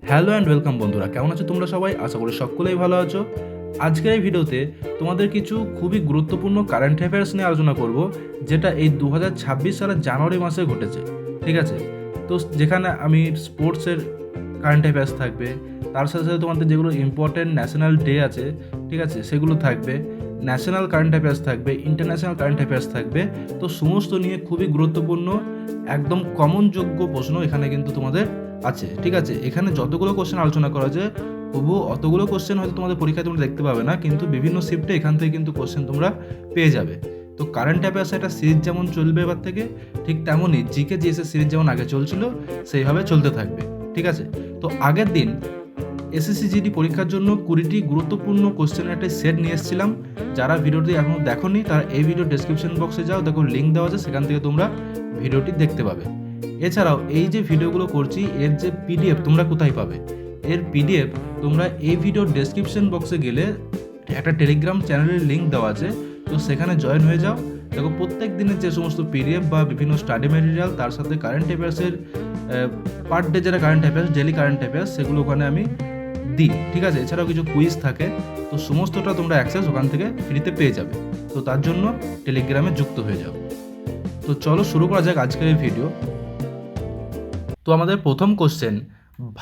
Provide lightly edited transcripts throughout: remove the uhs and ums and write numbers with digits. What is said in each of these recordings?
Hello and welcome বন্ধুরা, কেমন আছো তোমরা সবাই? আশা করি সকলেই ভালো আছো। আজকের এই ভিডিওতে তোমাদের কিছু খুবই গুরুত্বপূর্ণ কারেন্ট অ্যাফেয়ার্স নিয়ে আলোচনা করব, যেটা এই 2026 সালের জানুয়ারি মাসে ঘটেছে। ঠিক আছে, তো যেখানে আমি স্পোর্টসের কারেন্ট অ্যাফেয়ার্স থাকবে, তার সাথে সাথে তোমাদের যেগুলো ইম্পর্টেন্ট ন্যাশনাল ডে আছে, ঠিক আছে, সেগুলো থাকবে, ন্যাশনাল কারেন্ট অ্যাফেয়ার্স থাকবে, ইন্টারন্যাশনাল কারেন্ট অ্যাফেয়ার্স থাকবে। তো সমস্ত নিয়ে খুবই গুরুত্বপূর্ণ একদম কমনযোগ্য প্রশ্ন এখানে কিন্তু তোমাদের আছে। ঠিক আছে, এখানে যতগুলো কোশ্চেন আলোচনা করা যায়, তবু অতগুলো কোশ্চেন হয়তো তোমাদের পরীক্ষায় তোমরা দেখতে পাবে না, কিন্তু বিভিন্ন শিফটে এখান থেকে কিন্তু কোশ্চেন তোমরা পেয়ে যাবে। তো কারেন্ট অ্যাফেয়ার্স একটা সিরিজ যেমন চলবে এবার থেকে, ঠিক তেমনই জিকে জিএসের সিরিজ যেমন আগে চলছিল সেইভাবে চলতে থাকবে। ঠিক আছে, তো আগের দিন এসএসসি জিডি পরীক্ষার জন্য 20টি গুরুত্বপূর্ণ কোশ্চেনের একটা সেট নিয়ে এসেছিলাম। যারা ভিডিওটি এখনও দেখোনি তারা এই ভিডিও ডেসক্রিপশন বক্সে যাও, দেখো লিঙ্ক দেওয়া আছে, সেখান থেকে তোমরা ভিডিওটি দেখতে পাবে। এছাড়াও এই যে ভিডিওগুলো করছি এর যে পিডিএফ তোমরা কোথায় পাবে? এর পিডিএফ তোমরা এই ভিডিওর ডেসক্রিপশন বক্সে গেলে একটা টেলিগ্রাম চ্যানেলের লিঙ্ক দেওয়া আছে, তো সেখানে জয়েন হয়ে যাও। দেখো প্রত্যেক দিনের যে সমস্ত পিডিএফ বা বিভিন্ন স্টাডি ম্যাটেরিয়াল, তার সাথে কারেন্ট অ্যাফেয়ার্সের পার ডে যেটা current affairs, daily current affairs, সেগুলো ওখানে আমি দিই। ঠিক আছে, এছাড়াও কিছু কুইজ থাকে, তো সমস্তটা তোমরা অ্যাক্সেস ওখান থেকে ফ্রিতে পেয়ে যাবে। তো তার জন্য টেলিগ্রামে যুক্ত হয়ে যাও। তো চলো শুরু করা যাক আজকের এই ভিডিও। তো আমাদের প্রথম কোশ্চেন,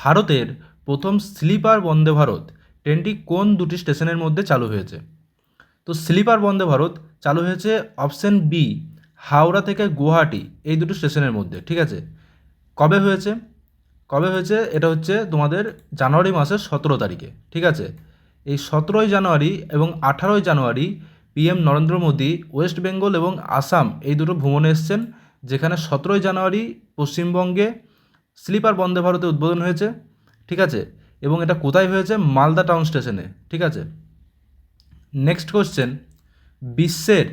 ভারতের প্রথম স্লিপার বন্দে ভারত ট্রেনটি কোন দুটি স্টেশনের মধ্যে চালু হয়েছে? তো স্লিপার বন্দে ভারত চালু হয়েছে অপশন বি, হাওড়া থেকে গুয়াহাটি এই দুটো স্টেশনের মধ্যে। ঠিক আছে, কবে হয়েছে? এটা হচ্ছে তোমাদের জানুয়ারি মাসের 17 তারিখে। ঠিক আছে, এই 17ই জানুয়ারি এবং 18ই জানুয়ারি পিএম নরেন্দ্র মোদী ওয়েস্ট বেঙ্গল এবং আসাম এই দুটো ভ্রমণে এসছেন, যেখানে 17ই জানুয়ারি পশ্চিমবঙ্গে স্লিপার বন্দে ভারতে উদ্বোধন হয়েছে। ঠিক আছে, এবং এটা কোথায় হয়েছে? মালদা টাউন স্টেশনে। ঠিক আছে, নেক্সট কোশ্চেন, বিশ্বের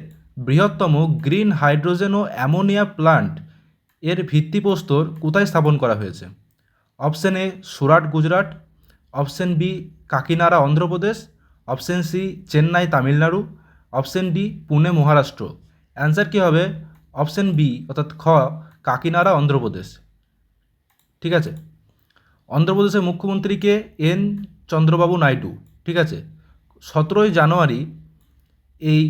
বৃহত্তম গ্রিন হাইড্রোজেন ও অ্যামোনিয়া প্লান্ট এর ভিত্তিপ্রস্তর কোথায় স্থাপন করা হয়েছে? Option A Surat Gujarat, option B Kakinada Andhra Pradesh, option C Chennai Tamil Nadu, option D Pune Maharashtra. Answer কী হবে? অপশন বি অর্থাৎ খ, কাকিনাড়া অন্ধ্রপ্রদেশ। ঠিক আছে, অন্ধ্রপ্রদেশের মুখ্যমন্ত্রীকে এন চন্দ্রবাবু নাইডু। ঠিক আছে, 17ই জানুয়ারি এই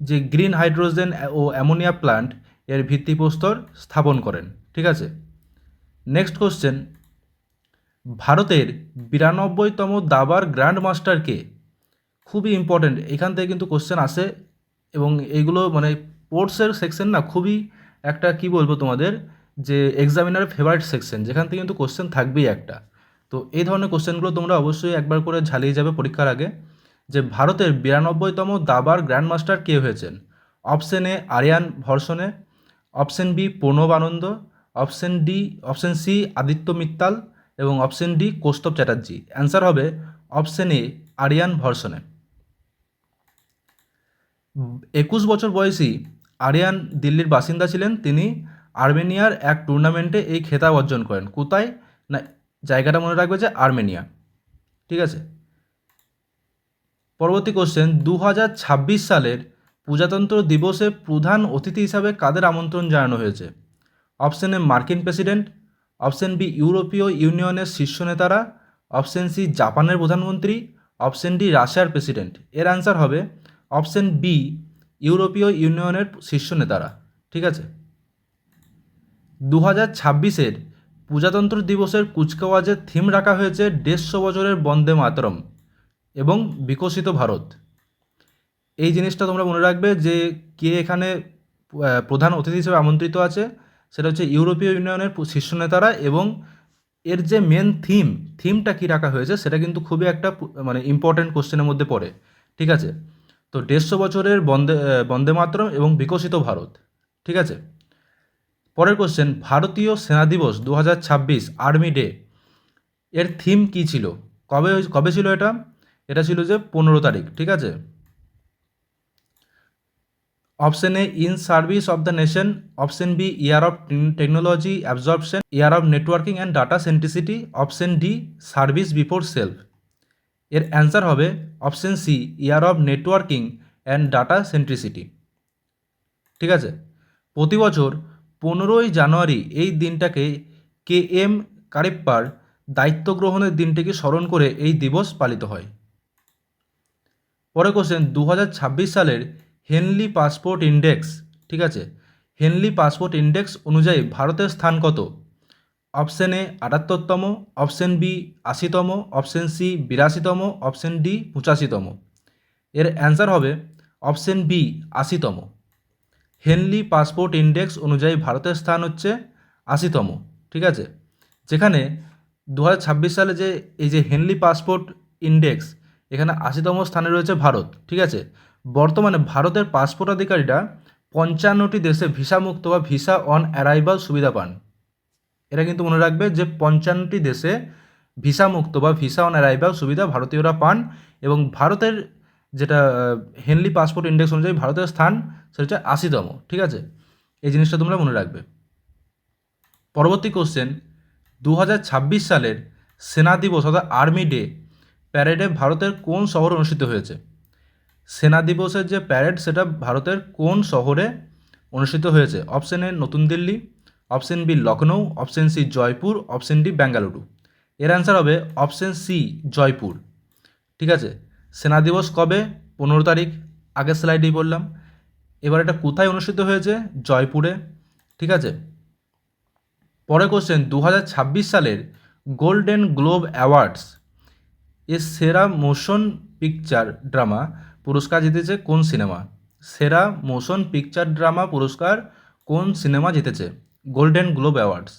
যে গ্রিন হাইড্রোজেন ও অ্যামোনিয়া প্লান্ট এর ভিত্তিপ্রস্তর স্থাপন করেন। ঠিক আছে, নেক্সট কোশ্চেন, ভারতের 92তম দাবার গ্র্যান্ড মাস্টার কে? খুবই ইম্পর্টেন্ট, এখান থেকে কিন্তু কোশ্চেন আসে, এবং এইগুলো মানে স্পোর্টসের সেকশন না, খুবই একটা কি বলবো তোমাদের, যে এক্সামিনারের ফেভারিট সেকশন, যেখান থেকে কিন্তু কোশ্চেন থাকবেই একটা। তো এই ধরনের কোশ্চেনগুলো তোমরা অবশ্যই একবার করে ঝালিয়ে যাবে পরীক্ষার আগে, যে ভারতের 92তম দাবার গ্র্যান্ড মাস্টার কে হয়েছেন? Option A Aryan Bharsane, option B Pranav Anand, option C Aditya Mittal এবং option D Kaustav Chatterjee. Answer হবে অপশন এ আরিয়ান ভরসনে। 21 বছর বয়সী আরিয়ান দিল্লির বাসিন্দা ছিলেন। তিনি আর্মেনিয়ার এক টুর্নামেন্টে এই খেতাব অর্জন করেন। কোথায় না, জায়গাটা মনে রাখবে যে আর্মেনিয়া। ঠিক আছে, পরবর্তী কোশ্চেন, 2026 সালের প্রজাতন্ত্র দিবসে প্রধান অতিথি হিসাবে কাদের আমন্ত্রণ জানানো হয়েছে? অপশন এ মার্কিন প্রেসিডেন্ট, অপশন বি ইউরোপীয় ইউনিয়নের শীর্ষ নেতারা, অপশন সি জাপানের প্রধানমন্ত্রী, অপশন ডি রাশিয়ার প্রেসিডেন্ট। এর অ্যান্সার হবে অপশন বি ইউরোপীয় ইউনিয়নের শীর্ষ নেতারা। ঠিক আছে, 2026-এর প্রজাতন্ত্র দিবসের কুচকাওয়াজের থিম রাখা হয়েছে 150 বছরের বন্দে মাতরম এবং বিকশিত ভারত। এই জিনিসটা তোমরা মনে রাখবে যে কে এখানে প্রধান অতিথি হিসেবে আমন্ত্রিত আছে, সেটা হচ্ছে ইউরোপীয় ইউনিয়নের শীর্ষ নেতারা, এবং এর যে মেন থিমটা কী রাখা হয়েছে সেটা কিন্তু খুবই একটা মানে ইম্পর্ট্যান্ট কোশ্চেনের মধ্যে পড়ে। ঠিক আছে, তো 150 বছরের বন্দে মাতরম এবং বিকশিত ভারত। ঠিক আছে, পরের কোশ্চেন, ভারতীয় সেনা দিবস 2026 আর্মি ডে এর থিম কী ছিল? কবে ছিল এটা? এটা ছিল যে 15 তারিখ। ঠিক আছে, option A in service of the nation, option B year of technology absorption, year of networking and data centricity, option D service before self. এর অ্যান্সার হবে option C year of networking and data centricity. ঠিক আছে, প্রতি বছর 15ই জানুয়ারি এই দিনটাকে KM কারিপ্পার দায়িত্ব গ্রহণের দিনটিকে স্মরণ করে এই দিবস পালিত হয়। পরে কোশ্চেন 2026 সালের হেনলি পাসপোর্ট ইন্ডেক্স, ঠিক আছে, হেনলি পাসপোর্ট ইন্ডেক্স অনুযায়ী ভারতের স্থান কত? অপশন এ 78তম, অপশন বি 80তম, অপশন সি 82তম, অপশন ডি 85তম। এর অ্যান্সার হবে অপশন বি 80তম। হেনলি পাসপোর্ট ইন্ডেক্স অনুযায়ী ভারতের স্থান হচ্ছে 80তম, ঠিক আছে। যেখানে 2026 সালে যে এই যে হেনলি পাসপোর্ট ইন্ডেক্স, এখানে 80তম স্থানে রয়েছে ভারত, ঠিক আছে। বর্তমানে ভারতের পাসপোর্ট অধিকারীরা 55টি দেশে ভিসা মুক্ত বা ভিসা অন অ্যারাইভাল সুবিধা পান। এটা কিন্তু মনে রাখবে যে 55টি দেশে ভিসা মুক্ত বা ভিসা অন অ্যারাইভাল সুবিধা ভারতীয়রা পান, এবং ভারতের যেটা হেনলি পাসপোর্ট ইন্ডেক্স অনুযায়ী ভারতের স্থান সেটা হচ্ছে 80তম, ঠিক আছে। এই জিনিসটা তোমরা মনে রাখবে। পরবর্তী কোশ্চেন, 2026 সালের সেনা দিবস অর্থাৎ আর্মি ডে প্যারেডে ভারতের কোন শহরে অনুষ্ঠিত হয়েছে? সেনা দিবসের যে প্যারেড সেটা ভারতের কোন শহরে অনুষ্ঠিত হয়েছে? অপশন এ নতুন Delhi, option B Lucknow, option C Jaipur, option D Bengaluru. এর অ্যান্সার হবে অপশন সি জয়পুর, ঠিক আছে। সেনা দিবস কবে? 15 তারিখ, আগের স্লাইডেই বললাম। এবার এটা কোথায় অনুষ্ঠিত হয়েছে? জয়পুরে, ঠিক আছে। পরে কোশ্চেন, 2026 সালের গোল্ডেন গ্লোব অ্যাওয়ার্ডস এর সেরা মোশন পিকচার ড্রামা পুরস্কার জিতেছে কোন সিনেমা? সেরা মোশন পিকচার ড্রামা পুরস্কার কোন সিনেমা জিতেছে Golden Globe awards?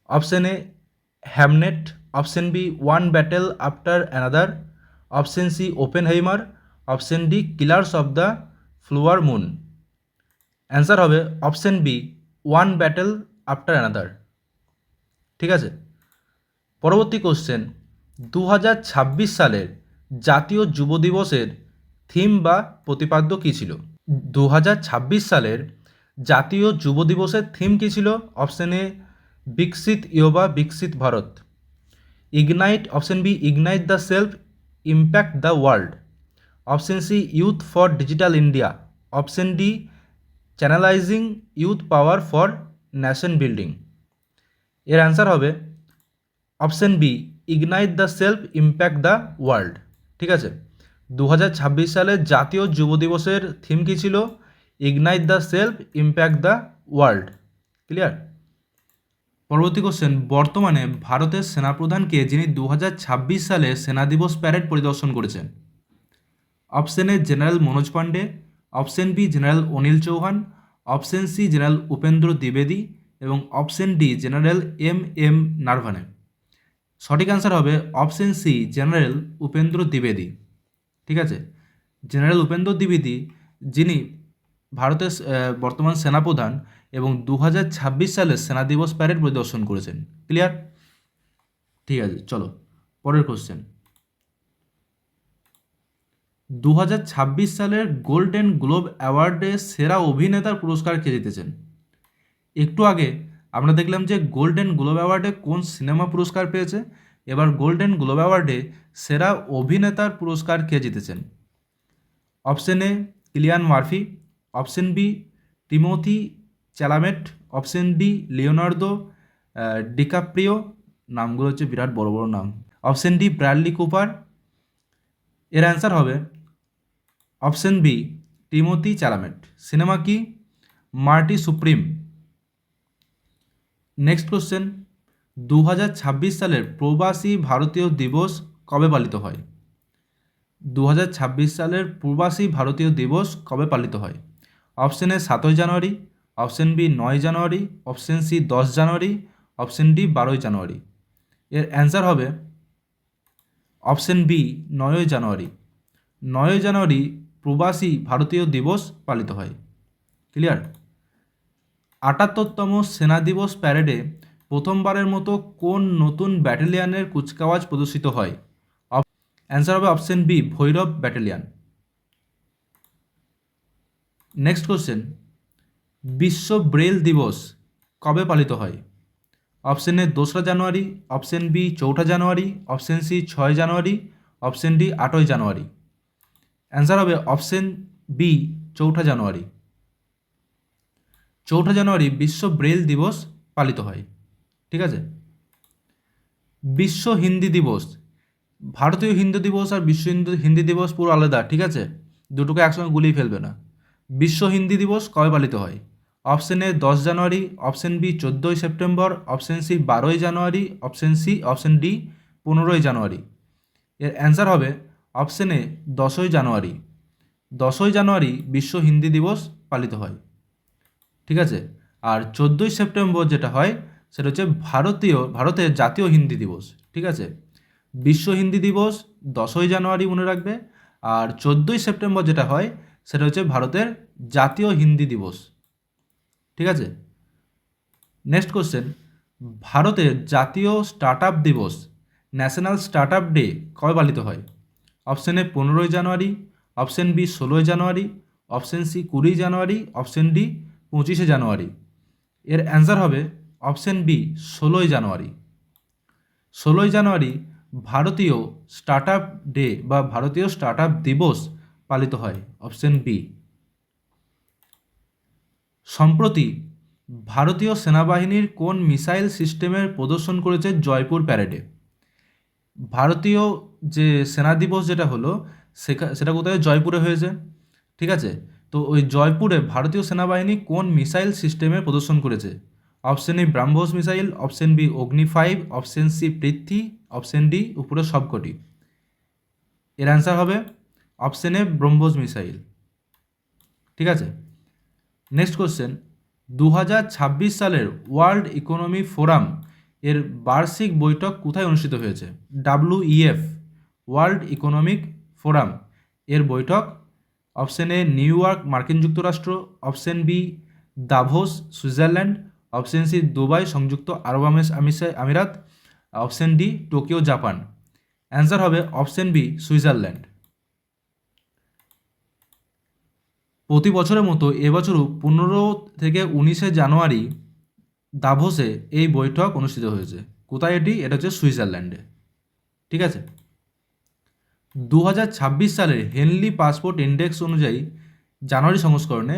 Option A Hamnet, option B one battle after another, option C Oppenheimer, option D killers of the flower moon. Answer হবে option B one battle after another, ঠিক আছে। পরবর্তী question, 2026 সালের জাতীয় যুব দিবসের theme বা প্রতিপাদ্য কী ছিল? 2026 সালের জাতীয় যুব দিবসের থিম কী ছিল? Option A Viksit Yuva Viksit Bharat, ignite, option B ignite the self impact the world, option C youth for digital India, option D channelizing youth power for nation building. এর অ্যান্সার হবে option B ignite the self impact the world, ঠিক আছে। 2026 সালের জাতীয় যুব দিবসের theme কী ছিল? Ignite the self impact the world, clear. পরবর্তী কোশ্চেন, বর্তমানে ভারতের সেনাপ্রধানকে যিনি 2026 সালে সেনা দিবস প্যারেড পরিদর্শন করেছেন? Option A general Manoj Pande, option B general Anil Chauhan, option C general Upendra দ্বিবেদী এবং option D general M Naravane. সঠিক অ্যান্সার হবে অপশন সি জেনারেল উপেন্দ্র দ্বিবেদী, ঠিক আছে। জেনারেল উপেন্দ্র দ্বিবেদী যিনি ভারতের বর্তমান সেনাপ্রধান এবং 2026 সালে সেনা দিবস প্যারেড পরিদর্শন করেছেন, ক্লিয়ার, ঠিক আছে। চলো পরের কোশ্চেন, 2026 সালের গোল্ডেন গ্লোব অ্যাওয়ার্ডে সেরা অভিনেতার পুরস্কার কে জিতেছেন? একটু আগে আমরা দেখলাম যে গোল্ডেন গ্লোব অ্যাওয়ার্ডে কোন সিনেমা পুরস্কার পেয়েছে, এবার গোল্ডেন গ্লোব অ্যাওয়ার্ডে সেরা অভিনেতার পুরস্কার কে জিতেছেন? Option A Cillian Murphy, option B Timothee Chalamet, option D Leonardo DiCaprio, নামগুলো হচ্ছে বিরাট বড় বড় নাম, অপশন ডি ব্র্যাডলি কুপার। এর অ্যান্সার হবে option B Timothee Chalamet. Cinema কি? Marty supreme. নেক্সট কোশ্চেন, 2026 সালের প্রবাসী ভারতীয় দিবস কবে পালিত হয়? 2026 সালের প্রবাসী ভারতীয় দিবস কবে পালিত হয়? অপশন এ 7ই January, option B 9 January, option C 10 January, option D 12 January. এর অ্যান্সার হবে অপশন বি 9 জানুয়ারি। 9 জানুয়ারি প্রবাসী ভারতীয় দিবস পালিত হয়, ক্লিয়ার। 78তম সেনা দিবস প্যারেডে প্রথমবারের মতো কোন নতুন ব্যাটালিয়নের কুচকাওয়াজ প্রদর্শিত হয়? অ্যান্সার হবে option B Bhairav battalion. Next question, বিশ্ব ব্রেল দিবস কবে পালিত হয়? অপশন এ 2রা জানুয়ারি, অপশন বি 4ঠা January, option C 6 January, option D 8ই জানুয়ারি। অ্যান্সার হবে অপশন বি 4ঠা জানুয়ারি। 4 জানুয়ারি বিশ্ব ব্রেল দিবস পালিত হয়। ঠিক আছে। বিশ্ব হিন্দি দিবস, ভারতীয় হিন্দি দিবস আর বিশ্ব হিন্দি দিবস পুরো আলাদা, ঠিক আছে, দুটোকে একসঙ্গে গুলিয়ে ফেলবে না। বিশ্ব হিন্দি দিবস কবে পালিত হয়? Option A 10 January, option B 14 September, option C 12 January, option D 15 January. এর অ্যান্সার হবে অপশন এ 10 জানুয়ারি। 10 জানুয়ারি বিশ্ব হিন্দি দিবস পালিত হয়। ঠিক আছে। আর 14 সেপ্টেম্বর যেটা হয় সেটা হচ্ছে ভারতের জাতীয় হিন্দি দিবস। ঠিক আছে। বিশ্ব হিন্দি দিবস 10 জানুয়ারি মনে রাখবে, আর 14 সেপ্টেম্বর যেটা হয় সেটা হচ্ছে ভারতের জাতীয় হিন্দি দিবস। ঠিক আছে। নেক্সট কোশ্চেন, ভারতের জাতীয় স্টার্ট আপ দিবস, ন্যাশনাল স্টার্ট আপ ডে কবে পালিত হয়? Option A 15 January, option B 16 January, option C 20 January, option D 25 January. এর অ্যান্সার হবে অপশন বি 16 জানুয়ারি। 16 জানুয়ারি ভারতীয় স্টার্ট আপ ডে বা ভারতীয় স্টার্ট আপ দিবস পালিত হয়, অপশন বি। সম্প্রতি ভারতীয় সেনাবাহিনীর কোন মিসাইল সিস্টেমের প্রদর্শন করেছে জয়পুর প্যারেডে? ভারতীয় যে সেনা দিবস যেটা হলো সেটা কোথায়? জয়পুরে হয়েছে। ঠিক আছে। তো ওই জয়পুরে ভারতীয় সেনাবাহিনী কোন মিসাইল সিস্টেমের প্রদর্শন করেছে? Option A BrahMos missile, option B Agni 5, option C Prithvi, option D উপরে সবকটি। এর অ্যান্সার হবে অপশন এ ব্রহ্মোস মিসাইল। ঠিক আছে। নেক্সট কোশ্চেন, 2026 সালের ওয়ার্ল্ড ইকোনমি ফোরাম এর বার্ষিক বৈঠক কোথায় অনুষ্ঠিত হয়েছে? WEF, ওয়ার্ল্ড ইকোনমিক ফোরাম এর বৈঠক অপশন এ নিউ ইয়র্ক মার্কিন যুক্তরাষ্ট্র, option B Davos Switzerland, option C Dubai সংযুক্ত আরব আমিরাত, option D Tokyo Japan. Answer হবে অপশন বি সুইজারল্যান্ড। প্রতি বছরের মতো এবছরও 15 থেকে 19 জানুয়ারি দাভোসে এই বৈঠক অনুষ্ঠিত হয়েছে। কোথায় এটি? এটা হচ্ছে সুইজারল্যান্ডে। ঠিক আছে। 2026 সালের হেনলি পাসপোর্ট ইন্ডেক্স অনুযায়ী জানুয়ারি সংস্করণে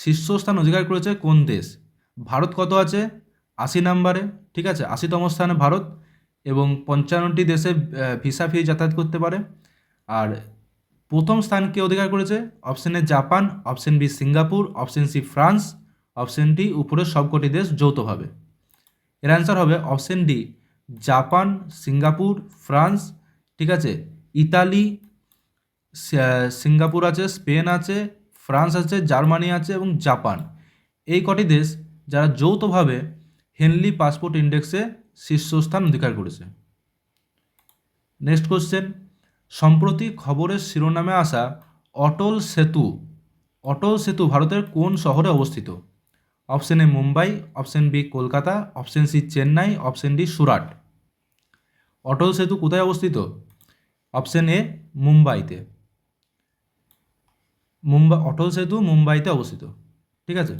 শীর্ষস্থান অধিকার করেছে কোন দেশ? ভারত কত আছে? 80 নম্বরে। ঠিক আছে, 80তম স্থানে ভারত, এবং 55টি দেশে ভিসা ফ্রি যাতায়াত করতে পারে। আর প্রথম স্থান কে অধিকার করেছে? Option A Japan, option B Singapore, option C France, option D উপরের সবকটি দেশ যৌথভাবে। এর অ্যান্সার হবে option D Japan, Singapore, France. ঠিক আছে। ইতালি, সিঙ্গাপুর আছে, স্পেন আছে, ফ্রান্স আছে, জার্মানি আছে এবং জাপান, এই কটি দেশ যারা যৌথভাবে হেনলি পাসপোর্ট ইন্ডেক্সে শীর্ষস্থান অধিকার করেছে। নেক্সট কোশ্চেন, সম্প্রতি খবরের শিরোনামে আসা অটল সেতু ভারতের কোন শহরে অবস্থিত? Option A Mumbai, option B Kolkata, option C Chennai, option D Surat. Atal Setu কোথায় অবস্থিত? অপশন এ মুম্বাইতে। অটল সেতু মুম্বাইতে অবস্থিত। ঠিক আছে।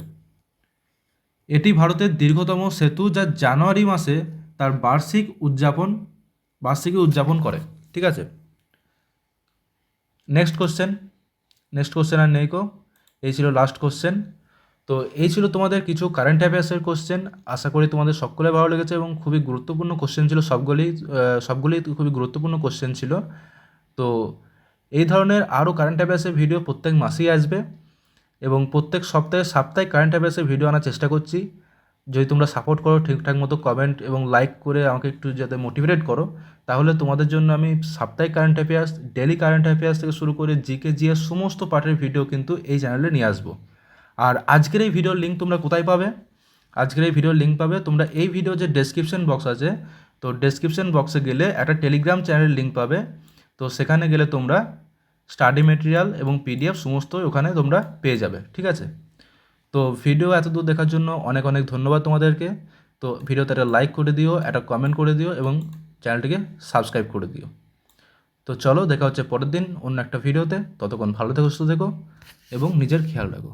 এটি ভারতের দীর্ঘতম সেতু যা জানুয়ারি মাসে তার বার্ষিকী উদযাপন করে। ঠিক আছে। নেক্সট কোশ্চেন আর নেই কো, এই ছিল লাস্ট কোশ্চেন। তো এই ছিল তোমাদের কিছু কারেন্ট অ্যাফেয়ার্সের কোশ্চেন। আশা করি তোমাদের সকলে ভালো লেগেছে এবং খুবই গুরুত্বপূর্ণ কোশ্চেন ছিল, সবগুলি খুবই গুরুত্বপূর্ণ কোশ্চেন ছিল। তো এই ধরনের আরও কারেন্ট অ্যাফেয়ার্সের ভিডিও প্রত্যেক মাসেই আসবে এবং প্রত্যেক সাপ্তাহিক কারেন্ট অ্যাফেয়ার্সের ভিডিও আনার চেষ্টা করছি। যদি তোমরা সাপোর্ট করো, ঠিকঠাক মতো কমেন্ট এবং লাইক করে আমাকে একটু যাতে মোটিভেট করো, তাহলে তোমাদের জন্য আমি সাপ্তাহিক current affairs, daily current affairs থেকে শুরু করে জিকে জিএস সমস্ত পার্টের ভিডিও কিন্তু এই চ্যানেলে নিয়ে আসবো। আর আজকের এই ভিডিওর লিঙ্ক তোমরা কোথায় পাবে? আজকের এই ভিডিওর লিঙ্ক পাবে তোমরা এই ভিডিও যে ডেসক্রিপশন বক্স আছে, তো ডেসক্রিপশন বক্সে গেলে একটা টেলিগ্রাম চ্যানেলের লিঙ্ক পাবে। তো সেখানে গেলে তোমরা স্টাডি মেটেরিয়াল এবং পিডিএফ সমস্তই ওখানে তোমরা পেয়ে যাবে। ঠিক আছে। তো ভিডিও এত দূর দেখার জন্য অনেক অনেক ধন্যবাদ তোমাদেরকে। তো ভিডিওতে একটা লাইক করে দিও, একটা কমেন্ট করে দিও এবং চ্যানেলটিকে সাবস্ক্রাইব করে দিও। তো চলো, দেখা হচ্ছে পরের দিন অন্য একটা ভিডিওতে। ততক্ষণ ভালো থেকো, সুস্থ থেকো এবং নিজের খেয়াল রাখো।